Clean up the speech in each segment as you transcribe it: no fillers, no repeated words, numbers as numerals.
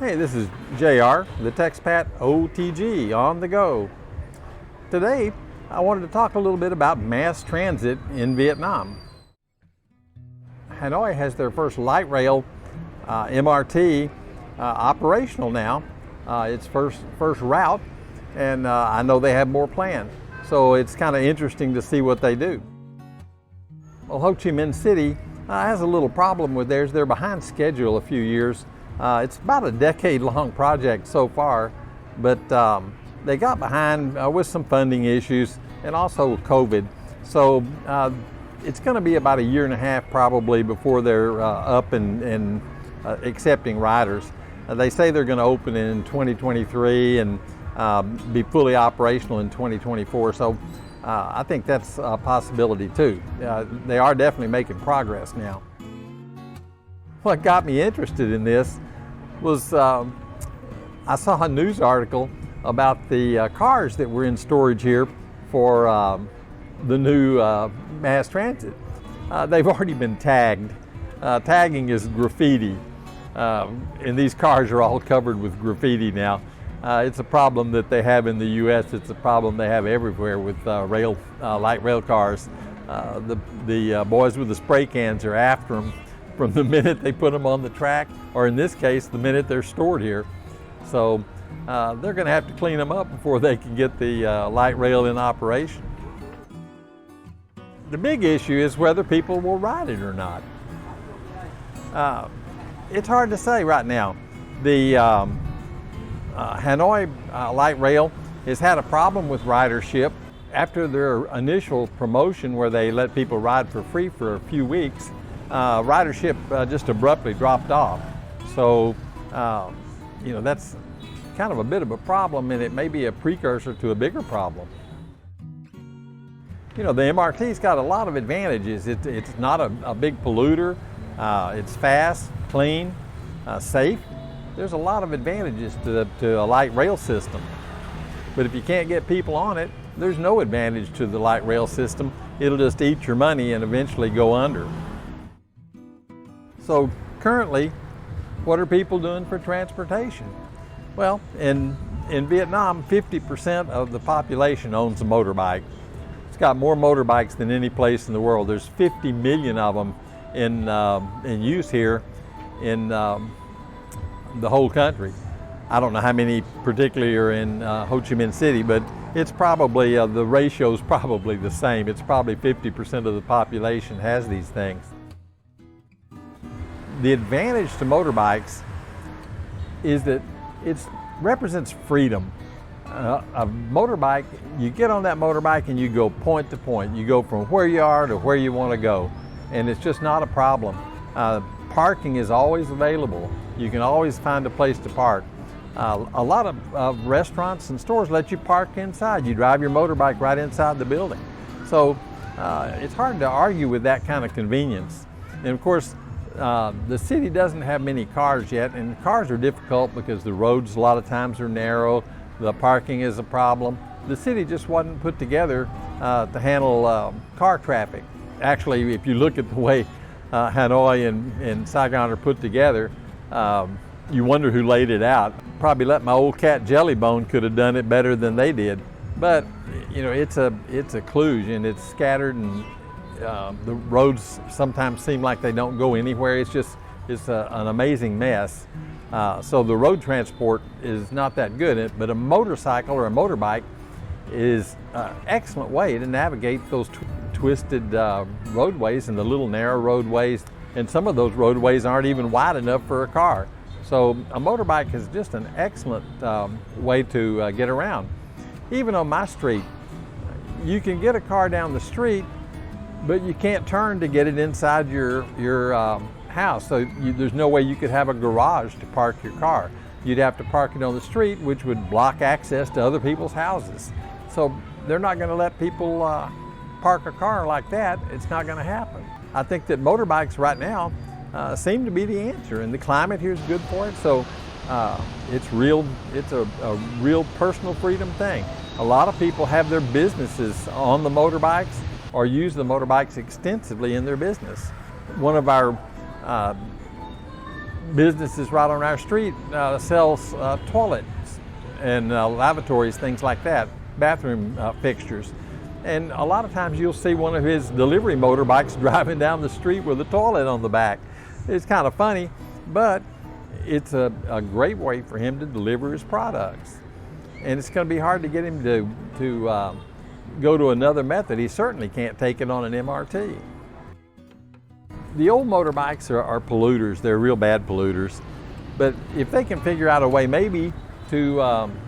Hey, this is JR, the TexPat OTG on the go. Today, I wanted to talk a little bit about mass transit in Vietnam. Hanoi has their first light rail MRT operational now. It's first route, and I know they have more planned. So it's kind of interesting to see what they do. Well, Ho Chi Minh City has a little problem with theirs. They're behind schedule a few years. It's about a decade-long project so far, but they got behind with some funding issues and also COVID. So it's going to be about a year and a half probably before they're up and accepting riders. They say they're going to open in 2023 and be fully operational in 2024. So I think that's a possibility too. They are definitely making progress now. What got me interested in this was I saw a news article about the cars that were in storage here for the new mass transit. They've already been tagged. Tagging is graffiti, and these cars are all covered with graffiti now. It's a problem that they have in the U.S. It's a problem they have everywhere with light rail cars. The boys with the spray cans are after them from the minute they put them on the track, or in this case, the minute they're stored here. So they're going to have to clean them up before they can get the light rail in operation. The big issue is whether people will ride it or not. It's hard to say right now. The Hanoi light rail has had a problem with ridership. After their initial promotion where they let people ride for free for a few weeks, ridership just abruptly dropped off. So, that's kind of a bit of a problem, and it may be a precursor to a bigger problem. The MRT's got a lot of advantages. It's not a big polluter. It's fast, clean, safe. There's a lot of advantages to a light rail system. But if you can't get people on it, there's no advantage to the light rail system. It'll just eat your money and eventually go under. So currently, what are people doing for transportation? Well, in Vietnam, 50% of the population owns a motorbike. It's got more motorbikes than any place in the world. There's 50 million of them in use here in the whole country. I don't know how many particularly are in Ho Chi Minh City, but it's probably, the ratio is probably the same. It's probably 50% of the population has these things. The advantage to motorbikes is that it represents freedom. A motorbike, you get on that motorbike and you go point to point. You go from where you are to where you want to go, and it's just not a problem. Parking is always available. You can always find a place to park. A lot of restaurants and stores let you park inside. You drive your motorbike right inside the building. So it's hard to argue with that kind of convenience. And of course, the city doesn't have many cars yet, and cars are difficult because the roads a lot of times are narrow. The parking is a problem. The city just wasn't put together to handle car traffic. Actually, if you look at the way Hanoi and Saigon are put together, you wonder who laid it out. Probably let my old cat Jellybone could have done it better than they did. But it's a kludge, and it's scattered, and the roads sometimes seem like they don't go anywhere. It's an amazing mess. So the road transport is not that good, but a motorcycle or a motorbike is an excellent way to navigate those twisted roadways and the little narrow roadways, and some of those roadways aren't even wide enough for a car. So a motorbike is just an excellent way to get around. Even on my street, you can get a car down the street, but you can't turn to get it inside your house. So there's no way you could have a garage to park your car. You'd have to park it on the street, which would block access to other people's houses. So they're not going to let people park a car like that. It's not going to happen. I think that motorbikes right now seem to be the answer, and the climate here is good for it. So it's a real personal freedom thing. A lot of people have their businesses on the motorbikes or use the motorbikes extensively in their business. One of our businesses right on our street sells toilets and lavatories, things like that, bathroom fixtures. And a lot of times you'll see one of his delivery motorbikes driving down the street with a toilet on the back. It's kind of funny, but it's a great way for him to deliver his products. And it's going to be hard to get him to go to another method. He certainly can't take it on an MRT. The old motorbikes are polluters. They're real bad polluters. But if they can figure out a way maybe to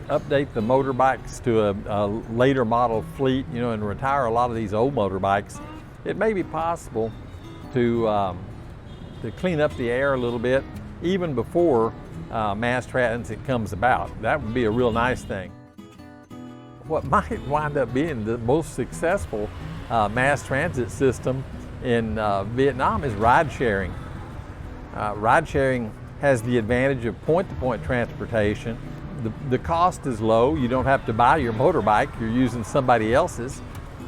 update the motorbikes to a later model fleet, you know, and retire a lot of these old motorbikes, it may be possible to clean up the air a little bit even before mass transit comes about. That would be a real nice thing. What might wind up being the most successful mass transit system in Vietnam is ride sharing. Ride sharing has the advantage of point-to-point transportation. The cost is low. You don't have to buy your motorbike. You're using somebody else's.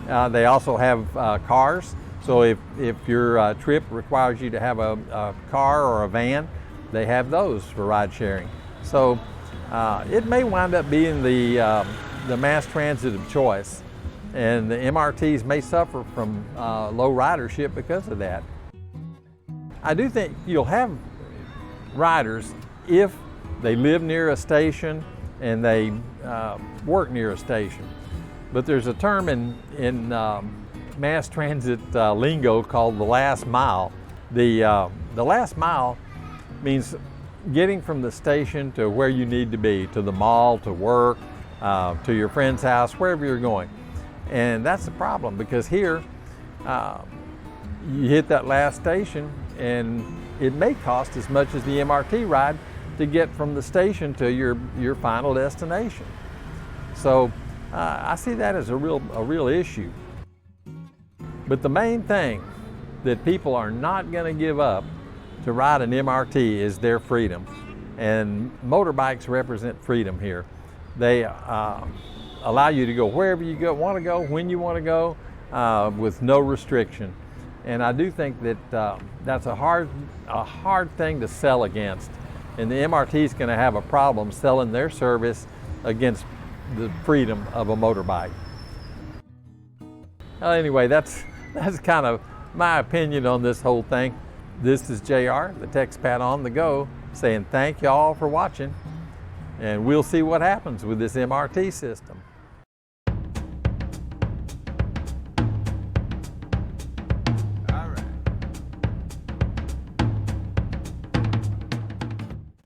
They also have cars. So if your trip requires you to have a car or a van, they have those for ride sharing. So it may wind up being the mass transit of choice. And the MRTs may suffer from low ridership because of that. I do think you'll have riders if they live near a station and they work near a station. But there's a term in mass transit lingo called the last mile. The last mile means getting from the station to where you need to be, to the mall, to work, to your friend's house, wherever you're going. And that's the problem, because here you hit that last station and it may cost as much as the MRT ride to get from the station to your final destination. So I see that as a real issue. But the main thing that people are not going to give up to ride an MRT is their freedom. And motorbikes represent freedom here. They allow you to go wherever you want to go, when you want to go, with no restriction. And I do think that that's a hard thing to sell against. And the MRT is going to have a problem selling their service against the freedom of a motorbike. Anyway, that's kind of my opinion on this whole thing. This is JR, the TechSpat on the go, saying thank you all for watching, and we'll see what happens with this MRT system.